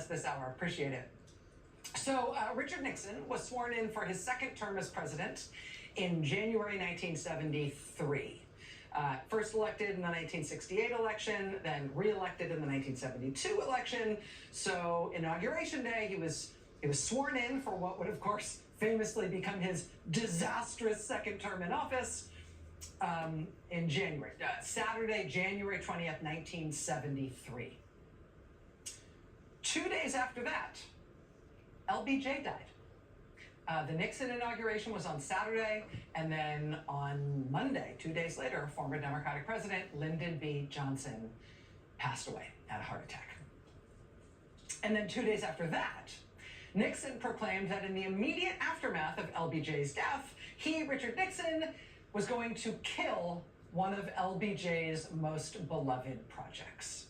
us this hour. Appreciate it. So Richard Nixon was sworn in for his second term as president in January 1973. First elected in the 1968 election, then re-elected in the 1972 election. So Inauguration Day, he was sworn in for what would, of course, famously become his disastrous second term in office in January. Saturday, January 20th, 1973. 2 days after that, LBJ died. The Nixon inauguration was on Saturday, and then on Monday, 2 days later, former Democratic President Lyndon B. Johnson passed away, had a heart attack. And then 2 days after that, Nixon proclaimed that in the immediate aftermath of LBJ's death, he, Richard Nixon, was going to kill one of LBJ's most beloved projects.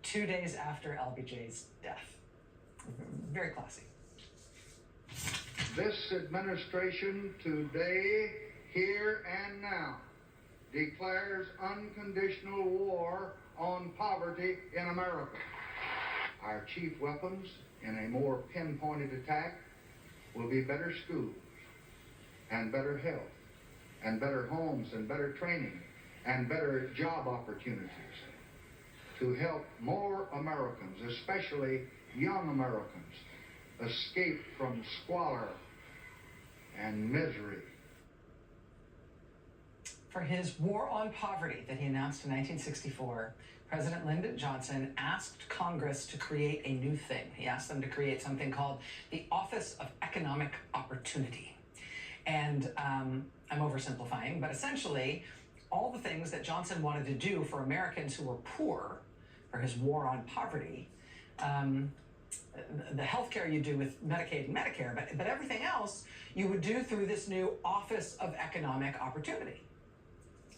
2 days after LBJ's death. Very classy. This administration today, here and now, declares unconditional war on poverty in America. Our chief weapons in a more pinpointed attack will be better schools and better health and better homes and better training and better job opportunities to help more Americans, especially young Americans, escape from squalor and misery. For his war on poverty that he announced in 1964, President Lyndon Johnson asked Congress to create a new thing. He asked them to create something called the Office of Economic Opportunity. And I'm oversimplifying, but essentially, all the things that Johnson wanted to do for Americans who were poor, for his war on poverty, the health care you do with Medicaid and Medicare, but everything else you would do through this new Office of Economic Opportunity.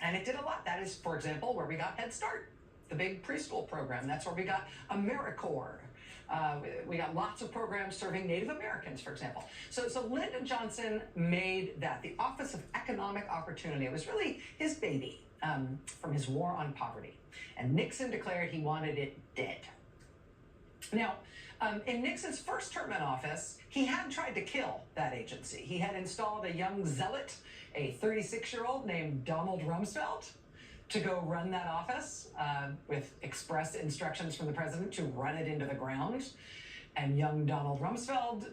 And it did a lot. That is, for example, where we got Head Start, the big preschool program. That's where we got AmeriCorps. We got lots of programs serving Native Americans, for example. So Lyndon Johnson made that the Office of Economic Opportunity. It was really his baby from his war on poverty. And Nixon declared he wanted it dead. Now, in Nixon's first term in office, he had tried to kill that agency. He had installed a young zealot, a 36-year-old named Donald Rumsfeld, to go run that office with express instructions from the president to run it into the ground. And young Donald Rumsfeld,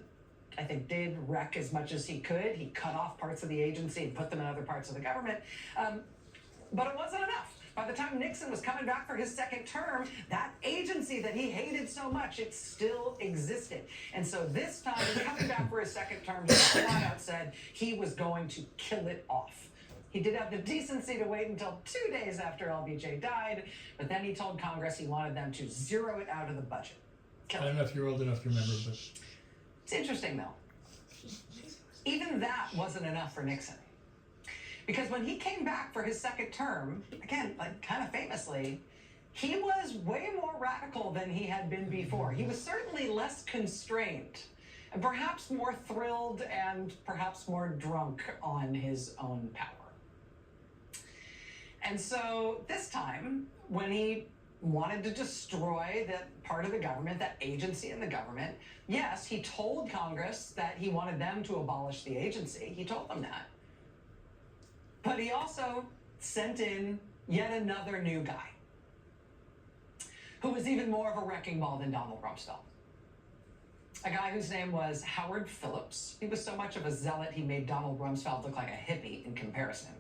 I think, did wreck as much as he could. He cut off parts of the agency and put them in other parts of the government. But it wasn't enough. By the time Nixon was coming back for his second term, that agency that he hated so much, it still existed. And so this time, coming back for his second term, he flat out said he was going to kill it off. He did have the decency to wait until 2 days after LBJ died, but then he told Congress he wanted them to zero it out of the budget. I don't know if you're old enough to remember, but... It's interesting, though. Even that wasn't enough for Nixon. Because when he came back for his second term, again, like kind of famously, he was way more radical than he had been before. He was certainly less constrained, and perhaps more thrilled and perhaps more drunk on his own power. And so this time, when he wanted to destroy that part of the government, that agency in the government, yes, he told Congress that he wanted them to abolish the agency. He told them that. But he also sent in yet another new guy who was even more of a wrecking ball than Donald Rumsfeld. A guy whose name was Howard Phillips. He was so much of a zealot, he made Donald Rumsfeld look like a hippie in comparison.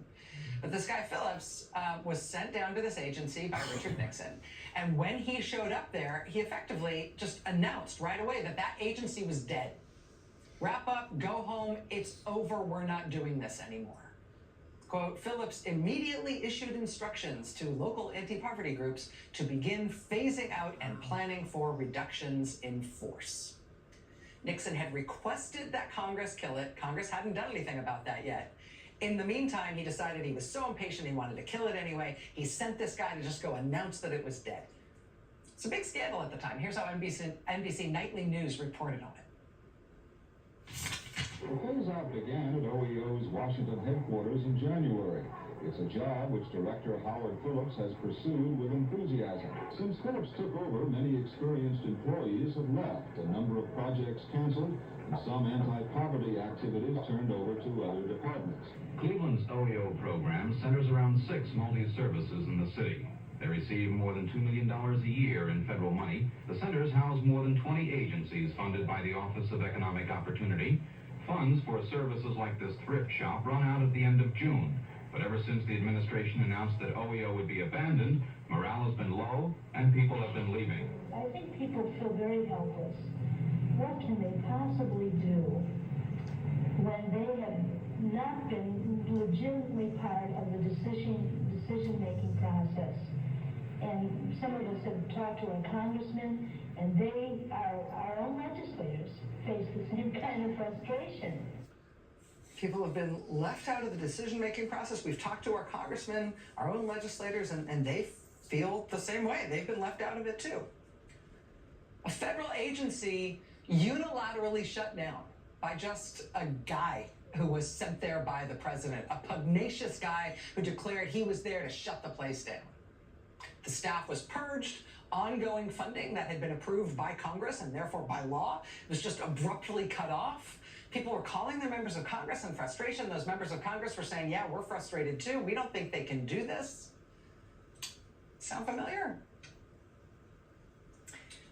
But this guy Phillips was sent down to this agency by Richard Nixon. And when he showed up there, he effectively just announced right away that that agency was dead. Wrap up, go home, it's over, we're not doing this anymore. Quote, Phillips immediately issued instructions to local anti-poverty groups to begin phasing out and planning for reductions in force. Nixon had requested that Congress kill it. Congress hadn't done anything about that yet. In the meantime, he decided he was so impatient he wanted to kill it anyway. He sent this guy to just go announce that it was dead. It's a big scandal at the time. Here's how NBC Nightly News reported on it. The phase-out began at OEO's Washington headquarters in January. It's a job which Director Howard Phillips has pursued with enthusiasm. Since Phillips took over, many experienced employees have left, a number of projects canceled, and some anti-poverty activities turned over to other departments. Cleveland's OEO program centers around 6 multi-services in the city. They receive more than $2 million a year in federal money. The centers house more than 20 agencies funded by the Office of Economic Opportunity. Funds for services like this thrift shop run out at the end of June. But ever since the administration announced that OEO would be abandoned, morale has been low and people have been leaving. I think people feel very helpless. What can they possibly do when they have not been legitimately part of the decision-making process? And some of us have talked to our congressmen, and they, our own legislators, face the same kind of frustration. People have been left out of the decision-making process. We've talked to our congressmen, our own legislators, and they feel the same way. They've been left out of it too. A federal agency unilaterally shut down by just a guy who was sent there by the president, a pugnacious guy who declared he was there to shut the place down. The staff was purged. Ongoing funding that had been approved by Congress and therefore by law was just abruptly cut off. People were calling their members of Congress in frustration. Those members of Congress were saying, yeah, we're frustrated too. We don't think they can do this. Sound familiar?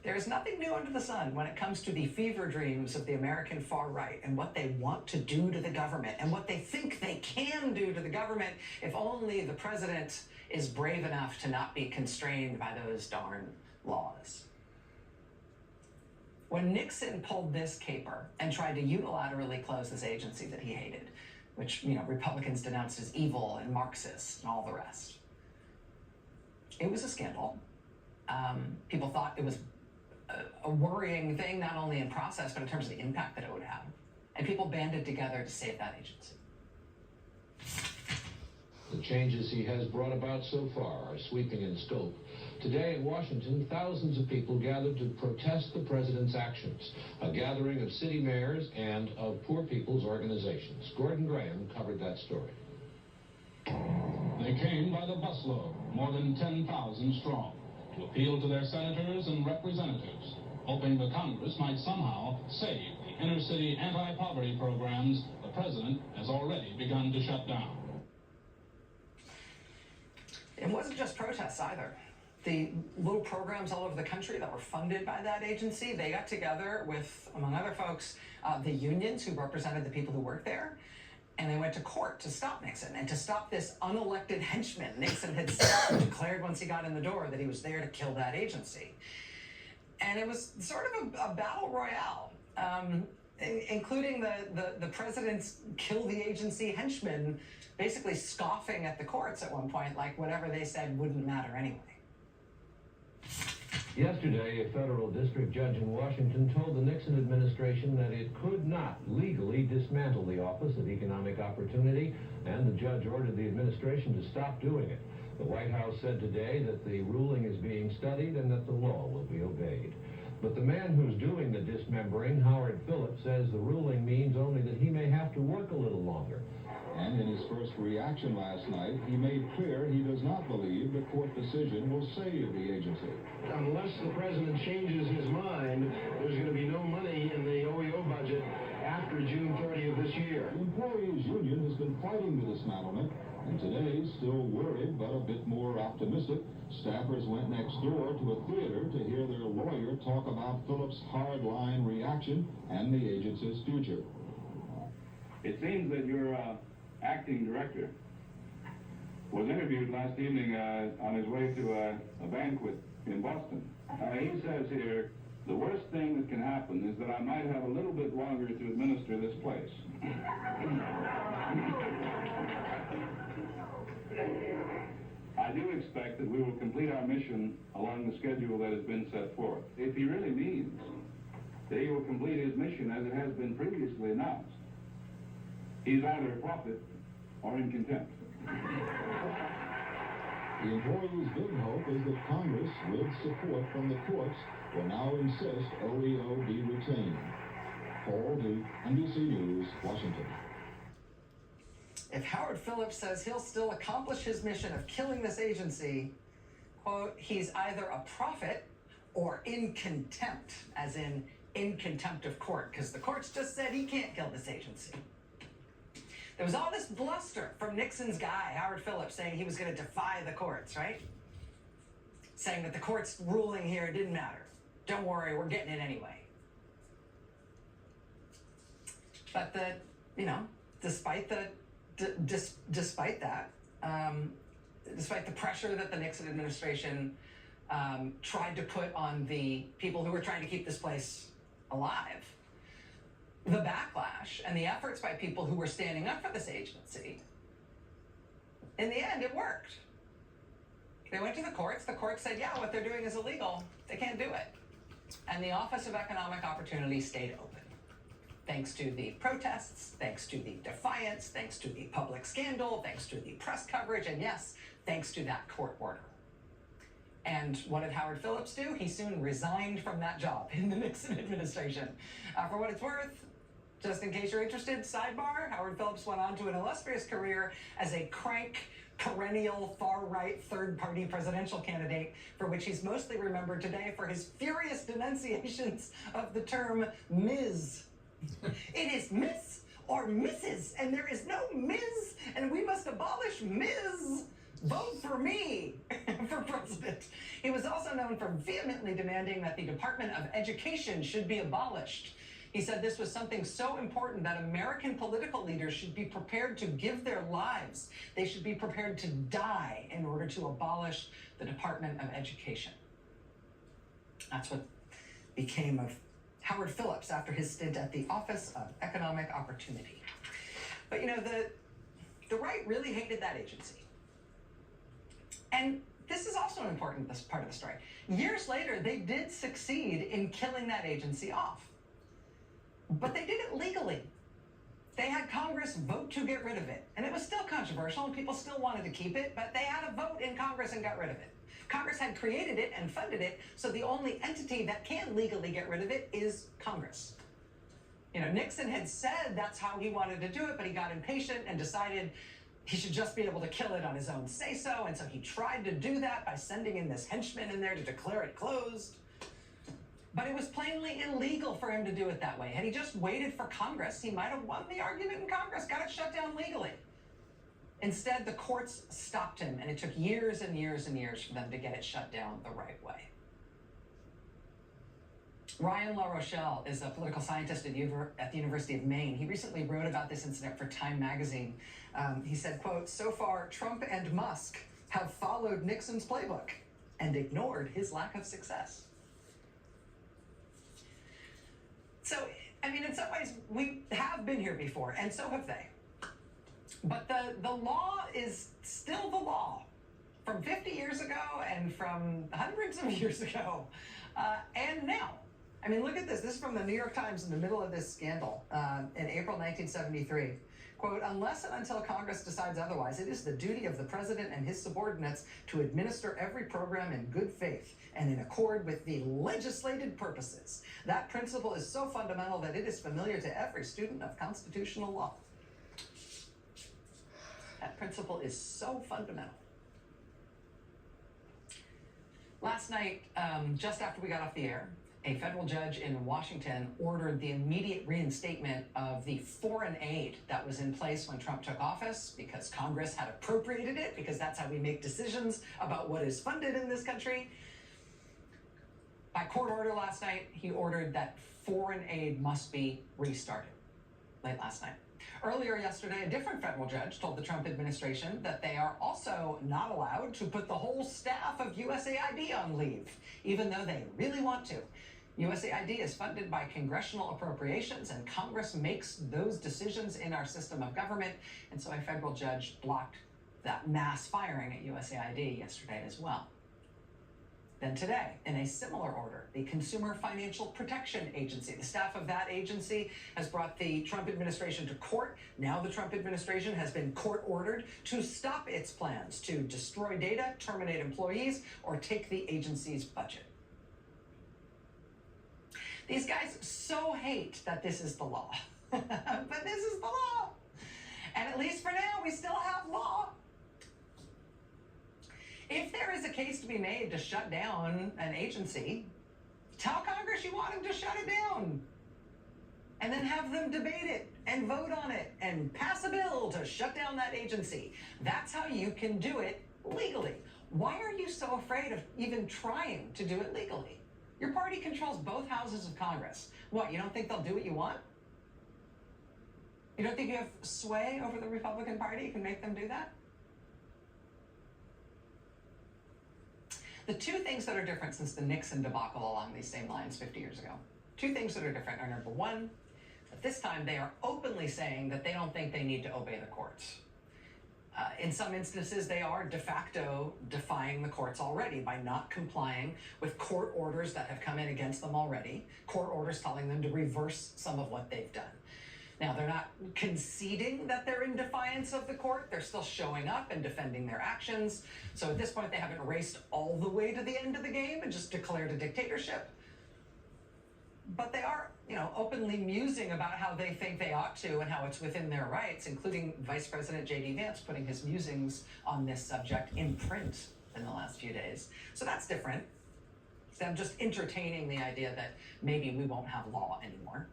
There is nothing new under the sun when it comes to the fever dreams of the American far right and what they want to do to the government and what they think they can do to the government if only the president is brave enough to not be constrained by those darn laws. When Nixon pulled this caper and tried to unilaterally close this agency that he hated, which, Republicans denounced as evil and Marxist and all the rest, it was a scandal. People thought it was a worrying thing, not only in process, but in terms of the impact that it would have. And people banded together to save that agency. The changes he has brought about so far are sweeping in scope. Today in Washington, thousands of people gathered to protest the president's actions, a gathering of city mayors and of poor people's organizations. Gordon Graham covered that story. They came by the busload, more than 10,000 strong, to appeal to their senators and representatives, hoping the Congress might somehow save the inner-city anti-poverty programs the president has already begun to shut down. It wasn't just protests either. The little programs all over the country that were funded by that agency, they got together with, among other folks, the unions who represented the people who worked there, and they went to court to stop Nixon and to stop this unelected henchman. Nixon had declared once he got in the door that he was there to kill that agency. And it was sort of a battle royale, including the president's kill the agency henchmen basically scoffing at the courts at one point, like whatever they said wouldn't matter anyway. Yesterday, a federal district judge in Washington told the Nixon administration that it could not legally dismantle the Office of Economic Opportunity, and the judge ordered the administration to stop doing it. The White House said today that the ruling is being studied and that the law will be obeyed. But the man who's doing the dismembering, Howard Phillips, says the ruling means only that he may have to work a little longer. And in his first reaction last night, he made clear he does not believe the court decision will save the agency. Unless the president changes his mind, there's going to be no money in the OEO budget after June 30th this year. The employees' union has been fighting the dismantlement, and today, still worried but a bit more optimistic, staffers went next door to a theater to hear their lawyer talk about Phillips' hardline reaction and the agency's future. It seems that your acting director was interviewed last evening on his way to a banquet in Boston. He says here, the worst thing that can happen is that I might have a little bit longer to administer this place. I do expect that we will complete our mission along the schedule that has been set forth. If he really means that he will complete his mission as it has been previously announced, he's either a prophet or in contempt. The employees' big hope is that Congress, with support from the courts, will now insist OEO be retained. Paul Duke, NBC News, Washington. if Howard Phillips says he'll still accomplish his mission of killing this agency, quote, he's either a prophet or in contempt, as in contempt of court, because the courts just said he can't kill this agency. There was all this bluster from Nixon's guy, Howard Phillips, saying he was going to defy the courts, right? Saying that the court's ruling here didn't matter. Don't worry, we're getting it anyway. But despite that, despite the pressure that the Nixon administration tried to put on the people who were trying to keep this place alive, the backlash and the efforts by people who were standing up for this agency, in the end, it worked. They went to the courts said, yeah, what they're doing is illegal. They can't do it. And the Office of Economic Opportunity stayed open. Thanks to the protests, thanks to the defiance, thanks to the public scandal, thanks to the press coverage, and yes, thanks to that court order. And what did Howard Phillips do? He soon resigned from that job in the Nixon administration. For what it's worth, just in case you're interested, sidebar, Howard Phillips went on to an illustrious career as a crank, perennial, far-right, third-party presidential candidate, for which he's mostly remembered today for his furious denunciations of the term Ms. It is Miss or Mrs., and there is no Ms., and we must abolish Ms. Vote for me for president. He was also known for vehemently demanding that the Department of Education should be abolished. He said this was something so important that American political leaders should be prepared to give their lives. They should be prepared to die in order to abolish the Department of Education. That's what became of Howard Phillips after his stint at the Office of Economic Opportunity. But the right really hated that agency. And this is also an important part of the story. Years later, they did succeed in killing that agency off. But they did it legally. They had Congress vote to get rid of it. And it was still controversial, and people still wanted to keep it, but they had a vote in Congress and got rid of it. Congress had created it and funded it, so the only entity that can legally get rid of it is Congress. Nixon had said that's how he wanted to do it, but he got impatient and decided he should just be able to kill it on his own say-so, and so he tried to do that by sending in this henchman in there to declare it closed. But it was plainly illegal for him to do it that way. Had he just waited for Congress, he might have won the argument in Congress, got it shut down legally. Instead, the courts stopped him, and it took years and years and years for them to get it shut down the right way. Ryan LaRochelle is a political scientist at the University of Maine. He recently wrote about this incident for Time magazine. He said, quote, "So far, Trump and Musk have followed Nixon's playbook and ignored his lack of success." So, in some ways, we have been here before, and so have they. But the law is still the law from 50 years ago and from hundreds of years ago and now. Look at this. This is from the New York Times in the middle of this scandal in April 1973. Quote, "Unless and until Congress decides otherwise, it is the duty of the president and his subordinates to administer every program in good faith and in accord with the legislated purposes. That principle is so fundamental that it is familiar to every student of constitutional law." That principle is so fundamental. Last night, just after we got off the air, a federal judge in Washington ordered the immediate reinstatement of the foreign aid that was in place when Trump took office, because Congress had appropriated it, because that's how we make decisions about what is funded in this country. By court order last night, he ordered that foreign aid must be restarted late last night. Earlier yesterday, a different federal judge told the Trump administration that they are also not allowed to put the whole staff of USAID on leave, even though they really want to. USAID is funded by congressional appropriations, and Congress makes those decisions in our system of government, and so a federal judge blocked that mass firing at USAID yesterday as well. Then today, in a similar order, the Consumer Financial Protection Agency, the staff of that agency has brought the Trump administration to court. Now the Trump administration has been court-ordered to stop its plans to destroy data, terminate employees, or take the agency's budget. These guys so hate that this is the law, but this is the law. And at least for now, we still have law. If there is a case to be made to shut down an agency, tell Congress you want them to shut it down. And then have them debate it and vote on it and pass a bill to shut down that agency. That's how you can do it legally. Why are you so afraid of even trying to do it legally? Your party controls both houses of Congress. What, you don't think they'll do what you want? You don't think you have sway over the Republican Party? You can make them do that? The two things that are different since the Nixon debacle along these same lines 50 years ago, two things that are different are, number one, that this time they are openly saying that they don't think they need to obey the courts. In some instances, they are de facto defying the courts already by not complying with court orders that have come in against them already, court orders telling them to reverse some of what they've done. Now, they're not conceding that they're in defiance of the court. They're still showing up and defending their actions. So at this point, they haven't raced all the way to the end of the game and just declared a dictatorship. But they are, openly musing about how they think they ought to and how it's within their rights, including Vice President J.D. Vance putting his musings on this subject in print in the last few days. So that's different. So I'm just entertaining the idea that maybe we won't have law anymore.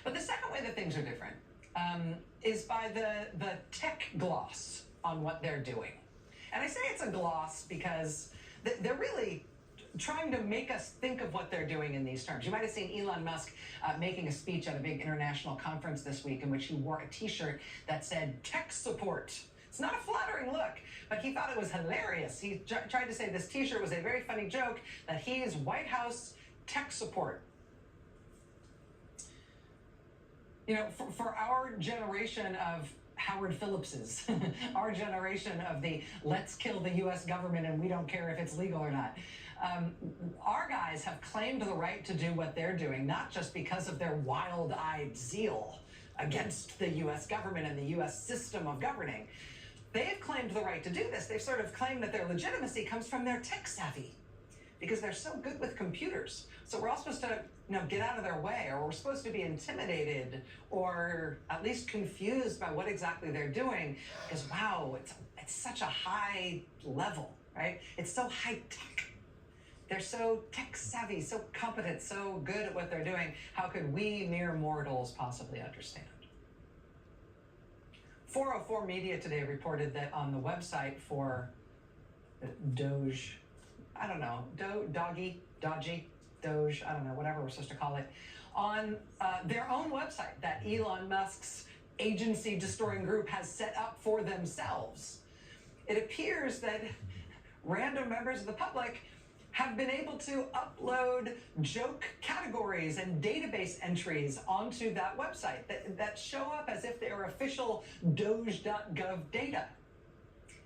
But the second way that things are different is by the tech gloss on what they're doing. And I say it's a gloss because they're really trying to make us think of what they're doing in these terms. You might have seen Elon Musk making a speech at a big international conference this week in which he wore a t-shirt that said tech support. It's not a flattering look, but he thought it was hilarious. He tried to say this t-shirt was a very funny joke, that he is White House tech support. For our generation of Howard Phillipses, our generation of the let's kill the U.S. government and we don't care if it's legal or not, our guys have claimed the right to do what they're doing, not just because of their wild-eyed zeal against the U.S. government and the U.S. system of governing. They've claimed the right to do this. They've sort of claimed that their legitimacy comes from their tech savvy, because they're so good with computers. So we're all supposed to, get out of their way, or we're supposed to be intimidated or at least confused by what exactly they're doing, because wow, it's such a high level, right? It's so high tech. They're so tech savvy, so competent, so good at what they're doing. How could we mere mortals possibly understand? 404 Media today reported that on the website for Doge, I don't know, Doge, I don't know, whatever we're supposed to call it, on their own website that Elon Musk's agency-destroying group has set up for themselves. It appears that random members of the public have been able to upload joke categories and database entries onto that website that show up as if they are official Doge.gov data.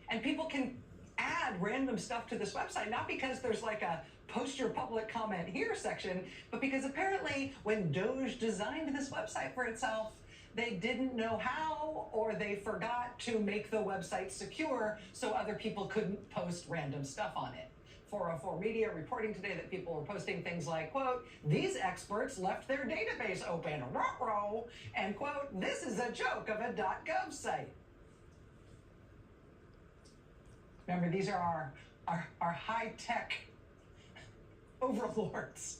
And people can add random stuff to this website, not because there's like a post your public comment here section, but because apparently when Doge designed this website for itself, they didn't know how, or they forgot to make the website secure so other people couldn't post random stuff on it. 404 Media reporting today that people were posting things like, quote, these experts left their database open, ruh-roh, and quote, this is a joke of a .gov site. Remember, these are our high-tech overlords.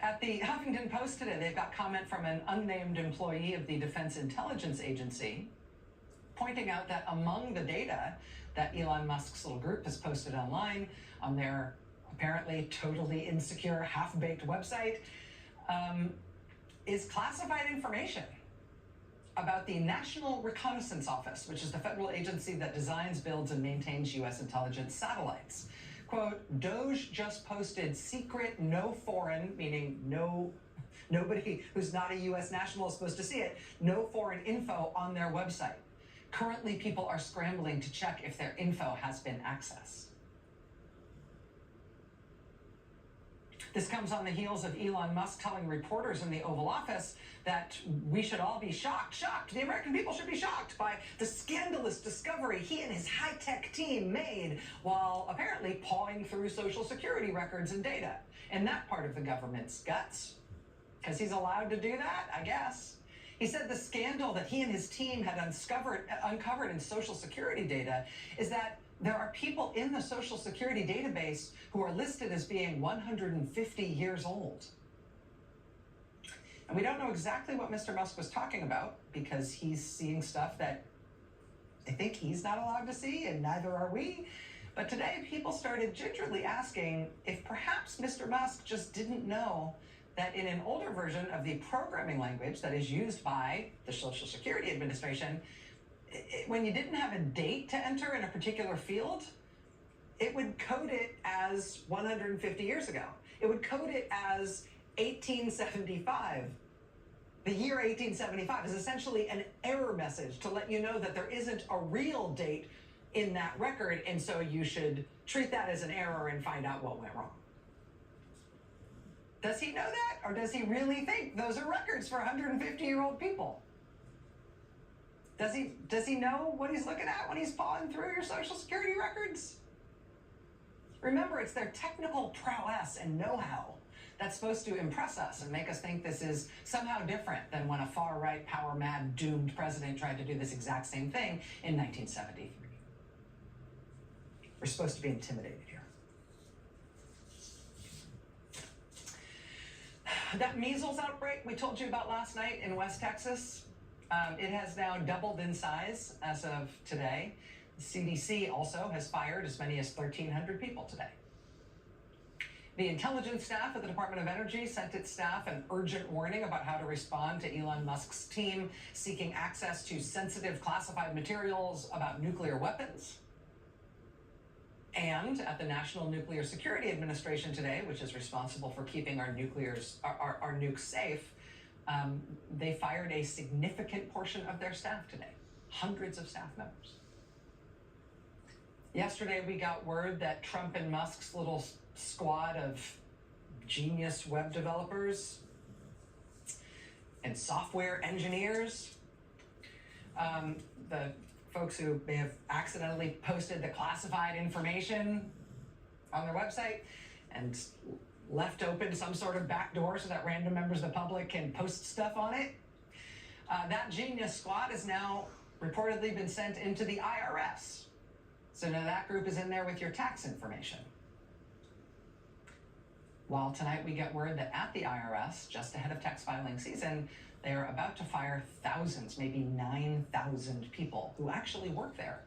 At the Huffington Post today, they've got comment from an unnamed employee of the Defense Intelligence Agency pointing out that among the data that Elon Musk's little group has posted online on their apparently totally insecure, half-baked website is classified information about the National Reconnaissance Office, which is the federal agency that designs, builds, and maintains U.S. intelligence satellites. Quote, Doge just posted secret, no foreign, meaning nobody who's not a U.S. national is supposed to see it, no foreign info on their website. Currently, people are scrambling to check if their info has been accessed. This comes on the heels of Elon Musk telling reporters in the Oval Office that we should all be shocked. The American people should be shocked by the scandalous discovery he and his high-tech team made while apparently pawing through Social Security records and data in that part of the government's guts. Because he's allowed to do that, I guess. He said the scandal that he and his team had uncovered in Social Security data is that there are people in the Social Security database who are listed as being 150 years old. And we don't know exactly what Mr. Musk was talking about because he's seeing stuff that I think he's not allowed to see, and neither are we. But today, people started gingerly asking if perhaps Mr. Musk just didn't know that in an older version of the programming language that is used by the Social Security Administration, when you didn't have a date to enter in a particular field, it would code it as 150 years ago. It would code it as 1875. The year 1875 is essentially an error message to let you know that there isn't a real date in that record, and so you should treat that as an error and find out what went wrong. Does he know that, or does he really think those are records for 150-year-old people? Does he know what he's looking at when he's pawing through your Social Security records? Remember, it's their technical prowess and know-how that's supposed to impress us and make us think this is somehow different than when a far-right, power-mad, doomed president tried to do this exact same thing in 1973. We're supposed to be intimidated here. That measles outbreak we told you about last night in West Texas, it has now doubled in size as of today. The CDC also has fired as many as 1,300 people today. The intelligence staff at the Department of Energy sent its staff an urgent warning about how to respond to Elon Musk's team seeking access to sensitive classified materials about nuclear weapons. And at the National Nuclear Security Administration today, which is responsible for keeping our nukes safe, they fired a significant portion of their staff today, hundreds of staff members. Yesterday, we got word that Trump and Musk's little squad of genius web developers and software engineers, the folks who may have accidentally posted the classified information on their website and left open some sort of back door so that random members of the public can post stuff on it. That genius squad has now reportedly been sent into the IRS. So now that group is in there with your tax information. While tonight we get word that at the IRS, just ahead of tax filing season, they are about to fire thousands, maybe 9,000 people who actually work there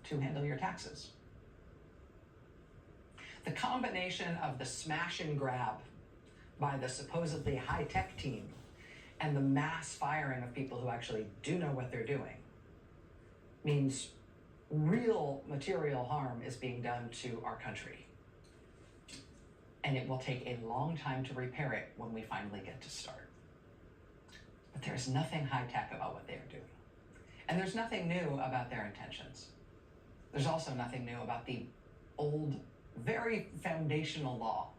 to handle your taxes. The combination of the smash and grab by the supposedly high-tech team and the mass firing of people who actually do know what they're doing means real material harm is being done to our country. And it will take a long time to repair it when we finally get to start. But there's nothing high-tech about what they are doing. And there's nothing new about their intentions. There's also nothing new about the old, very foundational law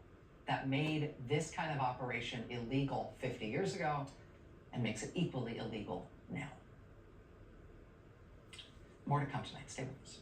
that made this kind of operation illegal 50 years ago and makes it equally illegal now. More to come tonight. Stay with us.